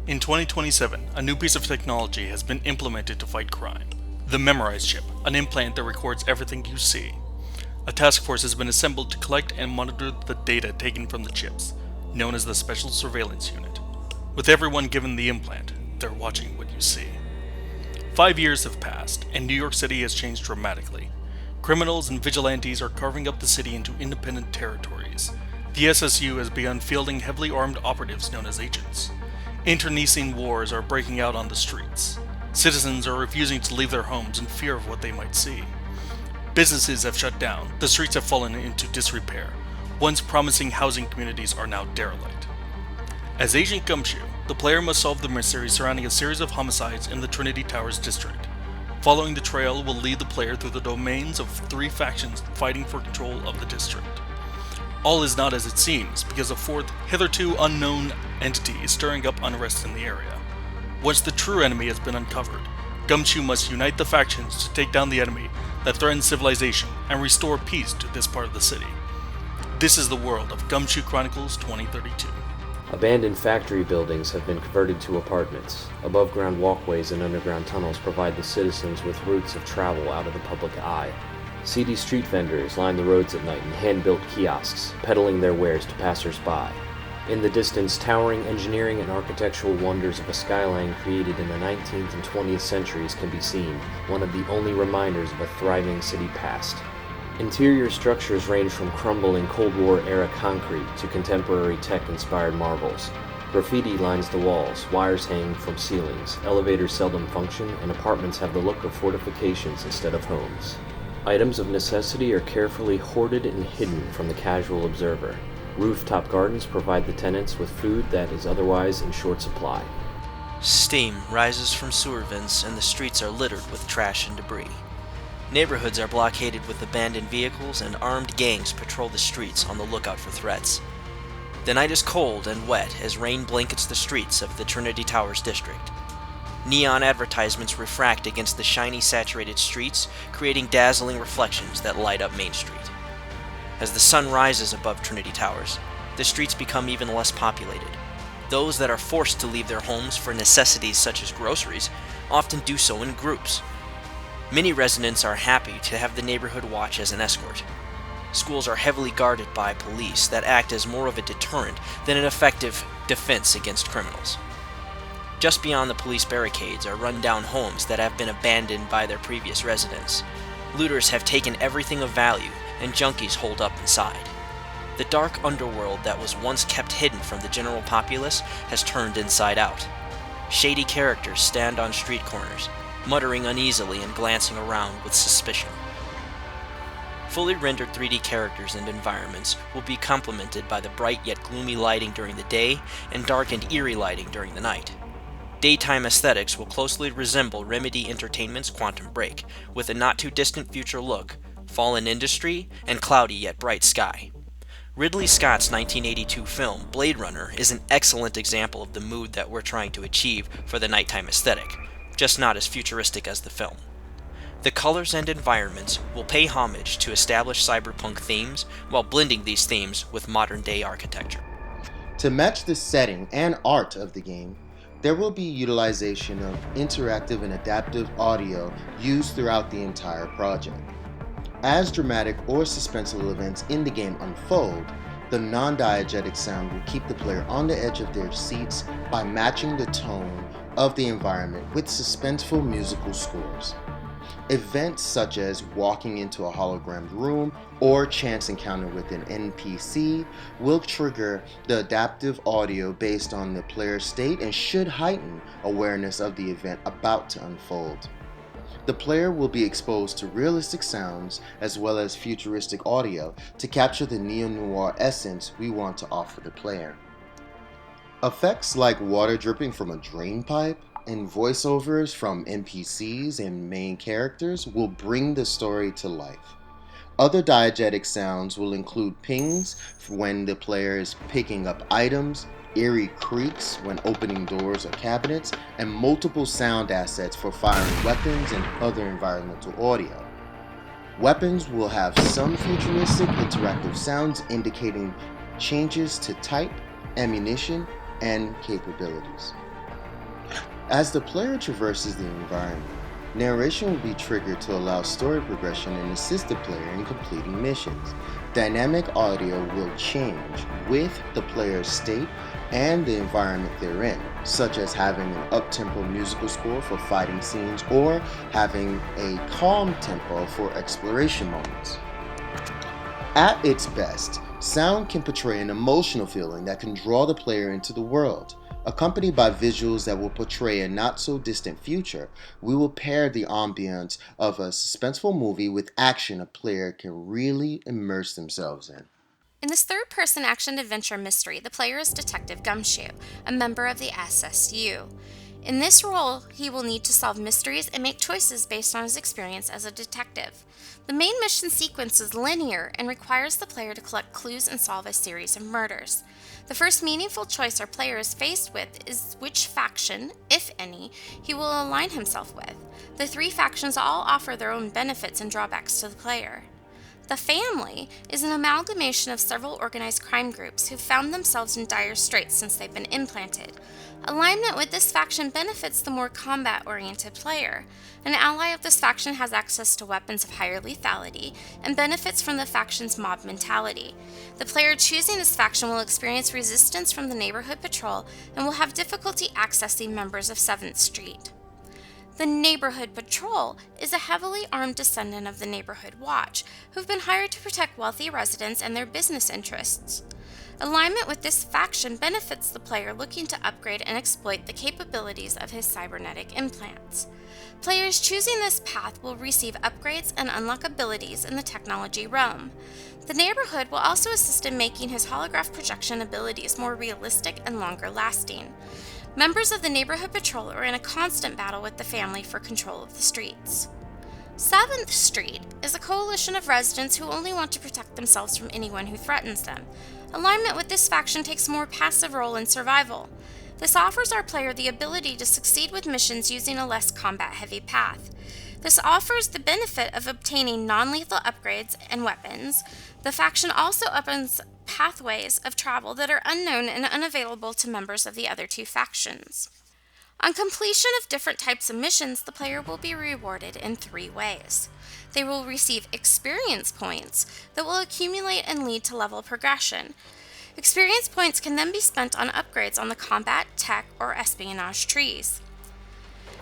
In 2027, a new piece of technology has been implemented to fight crime. The Memorize chip, an implant that records everything you see. A task force has been assembled to collect and monitor the data taken from the chips, known as the Special Surveillance Unit. With everyone given the implant, they're watching what you see. 5 years have passed, and New York City has changed dramatically. Criminals and vigilantes are carving up the city into independent territories. The SSU has begun fielding heavily armed operatives known as agents. Internecine wars are breaking out on the streets. Citizens are refusing to leave their homes in fear of what they might see. Businesses have shut down, the streets have fallen into disrepair. Once promising housing communities are now derelict. As Agent Gumshoe, the player must solve the mystery surrounding a series of homicides in the Trinity Towers district. Following the trail will lead the player through the domains of 3 factions fighting for control of the district. All is not as it seems, because a fourth, hitherto unknown entity is stirring up unrest in the area. Once the true enemy has been uncovered, Gumshoe must unite the factions to take down the enemy that threatens civilization and restore peace to this part of the city. This is the world of Gumshoe Chronicles 2032. Abandoned factory buildings have been converted to apartments. Above-ground walkways and underground tunnels provide the citizens with routes of travel out of the public eye. Seedy street vendors line the roads at night in hand-built kiosks, peddling their wares to passers-by. In the distance, towering engineering and architectural wonders of a skyline created in the 19th and 20th centuries can be seen, one of the only reminders of a thriving city past. Interior structures range from crumbling Cold War-era concrete to contemporary tech-inspired marbles. Graffiti lines the walls, wires hang from ceilings, elevators seldom function, and apartments have the look of fortifications instead of homes. Items of necessity are carefully hoarded and hidden from the casual observer. Rooftop gardens provide the tenants with food that is otherwise in short supply. Steam rises from sewer vents and the streets are littered with trash and debris. Neighborhoods are blockaded with abandoned vehicles and armed gangs patrol the streets on the lookout for threats. The night is cold and wet as rain blankets the streets of the Trinity Towers district. Neon advertisements refract against the shiny, saturated streets, creating dazzling reflections that light up Main Street. As the sun rises above Trinity Towers, the streets become even less populated. Those that are forced to leave their homes for necessities such as groceries often do so in groups. Many residents are happy to have the neighborhood watch as an escort. Schools are heavily guarded by police that act as more of a deterrent than an effective defense against criminals. Just beyond the police barricades are run-down homes that have been abandoned by their previous residents. Looters have taken everything of value, and junkies holed up inside. The dark underworld that was once kept hidden from the general populace has turned inside out. Shady characters stand on street corners, muttering uneasily and glancing around with suspicion. Fully rendered 3D characters and environments will be complemented by the bright yet gloomy lighting during the day and dark and eerie lighting during the night. Daytime aesthetics will closely resemble Remedy Entertainment's Quantum Break, with a not-too-distant future look, fallen industry, and cloudy yet bright sky. Ridley Scott's 1982 film, Blade Runner, is an excellent example of the mood that we're trying to achieve for the nighttime aesthetic, just not as futuristic as the film. The colors and environments will pay homage to established cyberpunk themes while blending these themes with modern-day architecture. To match the setting and art of the game, there will be utilization of interactive and adaptive audio used throughout the entire project. As dramatic or suspenseful events in the game unfold, the non-diegetic sound will keep the player on the edge of their seats by matching the tone of the environment with suspenseful musical scores. Events such as walking into a hologrammed room or chance encounter with an NPC will trigger the adaptive audio based on the player's state and should heighten awareness of the event about to unfold. The player will be exposed to realistic sounds as well as futuristic audio to capture the neo-noir essence we want to offer the player. Effects like water dripping from a drain pipe and voiceovers from NPCs and main characters will bring the story to life. Other diegetic sounds will include pings when the player is picking up items, eerie creaks when opening doors or cabinets, and multiple sound assets for firing weapons and other environmental audio. Weapons will have some futuristic interactive sounds indicating changes to type, ammunition, and capabilities. As the player traverses the environment, narration will be triggered to allow story progression and assist the player in completing missions. Dynamic audio will change with the player's state and the environment they're in, such as having an up-tempo musical score for fighting scenes or having a calm tempo for exploration moments. At its best, sound can portray an emotional feeling that can draw the player into the world. Accompanied by visuals that will portray a not-so-distant future, we will pair the ambiance of a suspenseful movie with action a player can really immerse themselves in. In this third-person action-adventure mystery, the player is Detective Gumshoe, a member of the SSU. In this role, he will need to solve mysteries and make choices based on his experience as a detective. The main mission sequence is linear and requires the player to collect clues and solve a series of murders. The first meaningful choice our player is faced with is which faction, if any, he will align himself with. The three factions all offer their own benefits and drawbacks to the player. The Family is an amalgamation of several organized crime groups who found themselves in dire straits since they've been implanted. Alignment with this faction benefits the more combat-oriented player. An ally of this faction has access to weapons of higher lethality and benefits from the faction's mob mentality. The player choosing this faction will experience resistance from the neighborhood patrol and will have difficulty accessing members of 7th Street. The Neighborhood Patrol is a heavily armed descendant of the Neighborhood Watch, who've been hired to protect wealthy residents and their business interests. Alignment with this faction benefits the player looking to upgrade and exploit the capabilities of his cybernetic implants. Players choosing this path will receive upgrades and unlock abilities in the technology realm. The Neighborhood will also assist in making his holograph projection abilities more realistic and longer lasting. Members of the Neighborhood Patrol are in a constant battle with the Family for control of the streets. 7th Street is a coalition of residents who only want to protect themselves from anyone who threatens them. Alignment with this faction takes a more passive role in survival. This offers our player the ability to succeed with missions using a less combat-heavy path. This offers the benefit of obtaining non-lethal upgrades and weapons. The faction also opens pathways of travel that are unknown and unavailable to members of the other two factions. On completion of different types of missions, the player will be rewarded in 3 ways. They will receive experience points that will accumulate and lead to level progression. Experience points can then be spent on upgrades on the combat, tech, or espionage trees.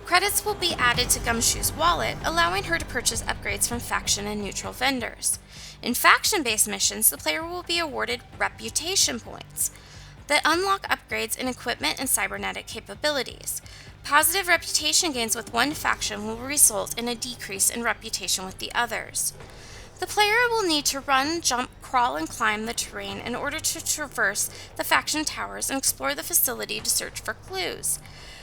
Credits will be added to Gumshoe's wallet, allowing her to purchase upgrades from faction and neutral vendors. In faction-based missions, the player will be awarded reputation points that unlock upgrades in equipment and cybernetic capabilities. Positive reputation gains with one faction will result in a decrease in reputation with the others. The player will need to run, jump, crawl, and climb the terrain in order to traverse the faction towers and explore the facility to search for clues.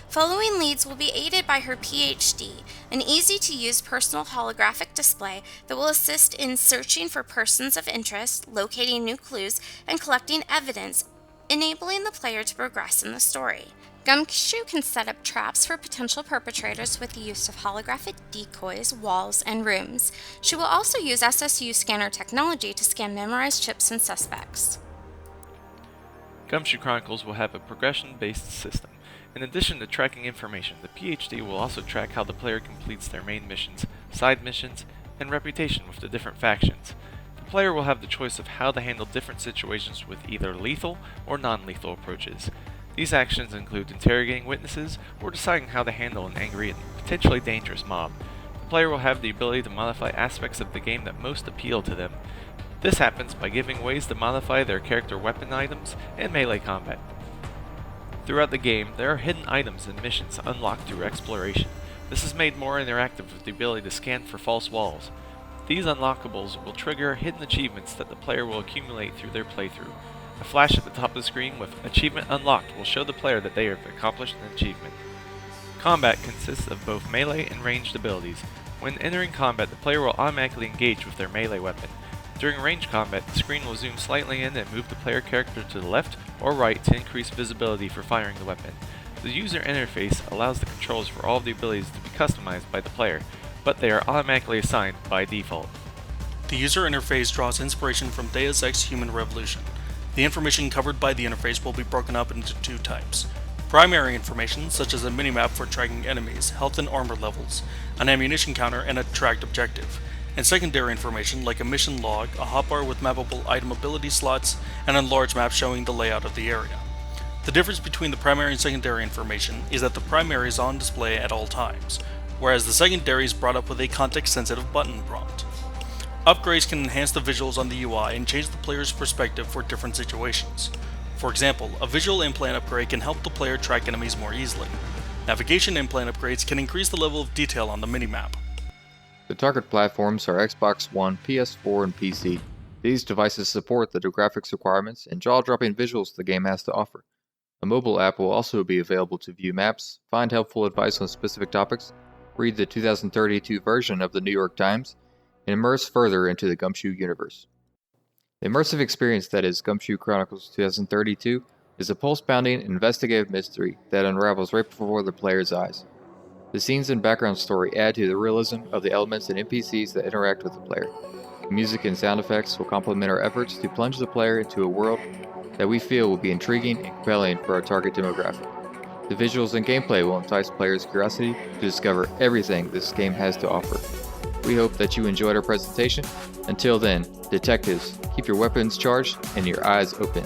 Following leads will be aided by her PhD, an easy-to-use personal holographic display that will assist in searching for persons of interest, locating new clues, and collecting evidence, enabling the player to progress in the story. Gumshoe can set up traps for potential perpetrators with the use of holographic decoys, walls, and rooms. She will also use SSU scanner technology to scan memorized chips and suspects. Gumshoe Chronicles will have a progression-based system. In addition to tracking information, the PhD will also track how the player completes their main missions, side missions, and reputation with the different factions. The player will have the choice of how to handle different situations with either lethal or non-lethal approaches. These actions include interrogating witnesses or deciding how to handle an angry and potentially dangerous mob. The player will have the ability to modify aspects of the game that most appeal to them. This happens by giving ways to modify their character weapon items and melee combat. Throughout the game, there are hidden items and missions unlocked through exploration. This is made more interactive with the ability to scan for false walls. These unlockables will trigger hidden achievements that the player will accumulate through their playthrough. A flash at the top of the screen with Achievement Unlocked will show the player that they have accomplished an achievement. Combat consists of both melee and ranged abilities. When entering combat, the player will automatically engage with their melee weapon. During ranged combat, the screen will zoom slightly in and move the player character to the left or right to increase visibility for firing the weapon. The user interface allows the controls for all of the abilities to be customized by the player, but they are automatically assigned by default. The user interface draws inspiration from Deus Ex Human Revolution. The information covered by the interface will be broken up into 2 types: Primary information, such as a minimap for tracking enemies, health and armor levels, an ammunition counter, and a tracked objective. And secondary information like a mission log, a hotbar with mappable item ability slots, and a large map showing the layout of the area. The difference between the primary and secondary information is that the primary is on display at all times, whereas the secondary is brought up with a context-sensitive button prompt. Upgrades can enhance the visuals on the UI and change the player's perspective for different situations. For example, a visual implant upgrade can help the player track enemies more easily. Navigation implant upgrades can increase the level of detail on the minimap. The target platforms are Xbox One, PS4, and PC. These devices support the graphics requirements and jaw-dropping visuals the game has to offer. A mobile app will also be available to view maps, find helpful advice on specific topics, read the 2032 version of the New York Times, and immerse further into the Gumshoe universe. The immersive experience that is Gumshoe Chronicles 2032 is a pulse-pounding investigative mystery that unravels right before the player's eyes. The scenes and background story add to the realism of the elements and NPCs that interact with the player. The music and sound effects will complement our efforts to plunge the player into a world that we feel will be intriguing and compelling for our target demographic. The visuals and gameplay will entice players' curiosity to discover everything this game has to offer. We hope that you enjoyed our presentation. Until then, detectives, keep your weapons charged and your eyes open.